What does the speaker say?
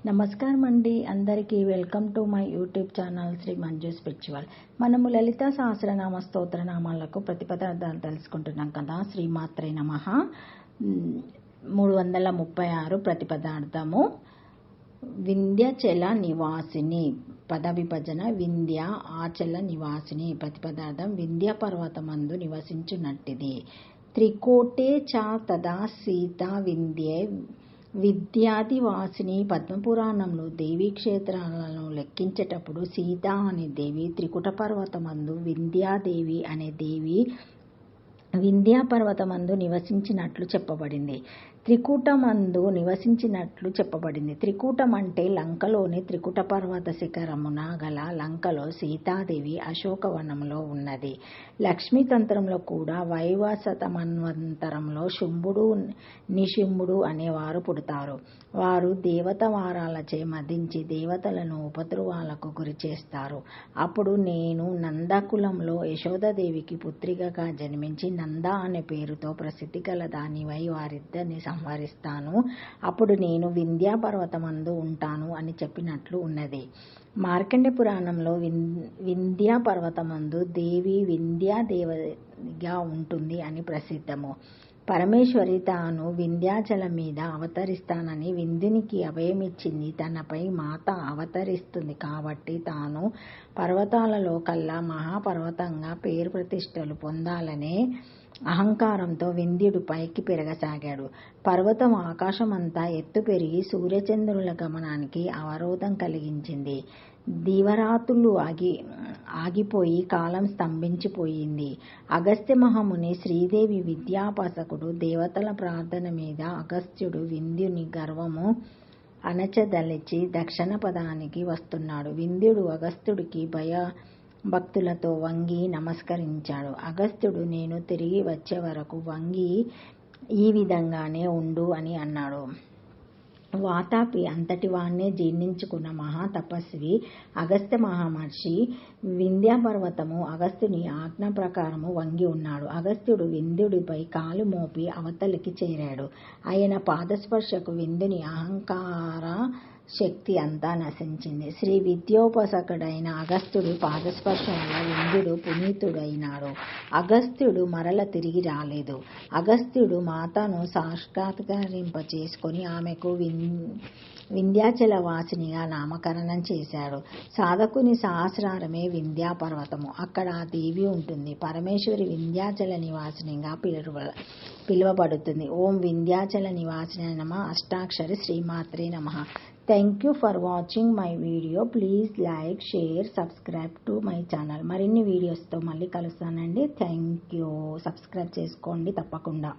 నమస్కారం అండి. అందరికీ welcome to my YouTube channel Shri Manju spiritual. మనము లలిత సహస్రనామ స్తోత్రనామాలకు ప్రతిపదార్థాలు తెలుసుకుంటున్నాం కదా. శ్రీమాత్రే నమః. 336 ప్రతిపదార్థము. వింధ్యాచల నివాసిని. పద విభజన వింధ్య ఆచల నివాసిని. ప్రతిపదార్థం వింధ్య పర్వతమందు నివసించునట్టిది. త్రికోటే చ తదా సీత వింధ్యే విద్యాదివాసిని. పద్మపురాణంలో దేవీ క్షేత్రాలను లెక్కించేటప్పుడు సీత అనే దేవి, త్రికుట పర్వతమందు వింధ్యాదేవి అనే దేవి వింధ్యా పర్వతమందు నివసించినట్లు చెప్పబడింది. త్రికూటమందు నివసించినట్లు చెప్పబడింది. త్రికూటం అంటే లంకలోని త్రికుట పర్వత శిఖరమున గల లంకలో సీతాదేవి అశోకవనంలో ఉన్నది. లక్ష్మీ తంత్రంలో కూడా వైవస్వతమన్వంతరంలో శుంభుడు నిశుంభుడు అనేవారు పుడతారు. వారు దేవత వారాలచే మదించి దేవతలను ఉపద్రవాలకు గురి చేస్తారు. అప్పుడు నేను నందకులంలో యశోదాదేవికి పుత్రికగా జన్మించి నంద అనే పేరుతో ప్రసిద్ధి గల దానివై వారిద్దరిని సంహరిస్తాను. అప్పుడు నేను వింధ్యా పర్వతమందు ఉంటాను అని చెప్పినట్లు ఉన్నది. మార్కండ పురాణంలో వింధ్యా పర్వతమందు దేవి వింధ్యా దేవిగా ఉంటుంది అని ప్రసిద్ధము. పరమేశ్వరి తాను వింధ్యాచలం మీద అవతరిస్తానని వింధ్యునికి అభయమిచ్చింది. తనపై మాత అవతరిస్తుంది కాబట్టి తాను పర్వతాలలో కల్లా మహాపర్వతంగా పేరు ప్రతిష్టలు పొందాలనే అహంకారంతో వింధ్యుడు పైకి పెరగసాగాడు. పర్వతం ఆకాశమంతా ఎత్తు పెరిగి సూర్యచంద్రుల గమనానికి అవరోధం కలిగించింది. దివరాత్రులు ఆగిపోయి కాలం స్తంభించిపోయింది. అగస్త్య మహాముని శ్రీదేవి విద్యాపాసకుడు. దేవతల ప్రార్థన మీద అగస్త్యుడు వింధ్యుని గర్వము అణచదలిచి దక్షిణ పదానికి వస్తున్నాడు. వింధ్యుడు అగస్త్యుడికి భక్తులతో వంగి నమస్కరించాడు. అగస్త్యుడు నేను తిరిగి వచ్చే వరకు వంగి ఈ విధంగానే ఉండు అని అన్నాడు. వాతాపి అంతటి వాణ్ణే జీర్ణించుకున్న మహాతపస్వి అగస్త్య మహర్షి వింధ్యాపర్వతము అగస్త్యుని ఆజ్ఞ ప్రకారము వంగి ఉన్నాడు. అగస్త్యుడు వింధ్యుడిపై కాలు మోపి అవతలికి చేరాడు. ఆయన పాదస్పర్శకు వింధ్యుని అహంకార శక్తి అంతా నశించింది. శ్రీ విద్యోపాసకుడైన అగస్త్యుడి పాదస్పర్శ వల్ల వింధ్యుడు పునీతుడైనాడు. అగస్త్యుడు మరల తిరిగి రాలేదు. అగస్త్యుడు మాతను సాక్షాత్కరింపచేసుకొని ఆమెకు వింధ్యాచల వాసినిగా నామకరణం చేశాడు. సాధకుని సహస్రారమే వింధ్యా పర్వతము. అక్కడ ఆ దేవి ఉంటుంది. పరమేశ్వరి వింధ్యాచల నివాసినిగా పిలువబడుతుంది. ఓం వింధ్యాచల నివాసిని నమః. అష్టాక్షరి శ్రీమాత్రే నమః. Thank you for watching my video. Please like, share, subscribe to my channel. మరిన్ని వీడియోస్తో మళ్ళీ కలుస్తానండి. Thank you. సబ్స్క్రైబ్ చేసుకోండి తప్పకుండా.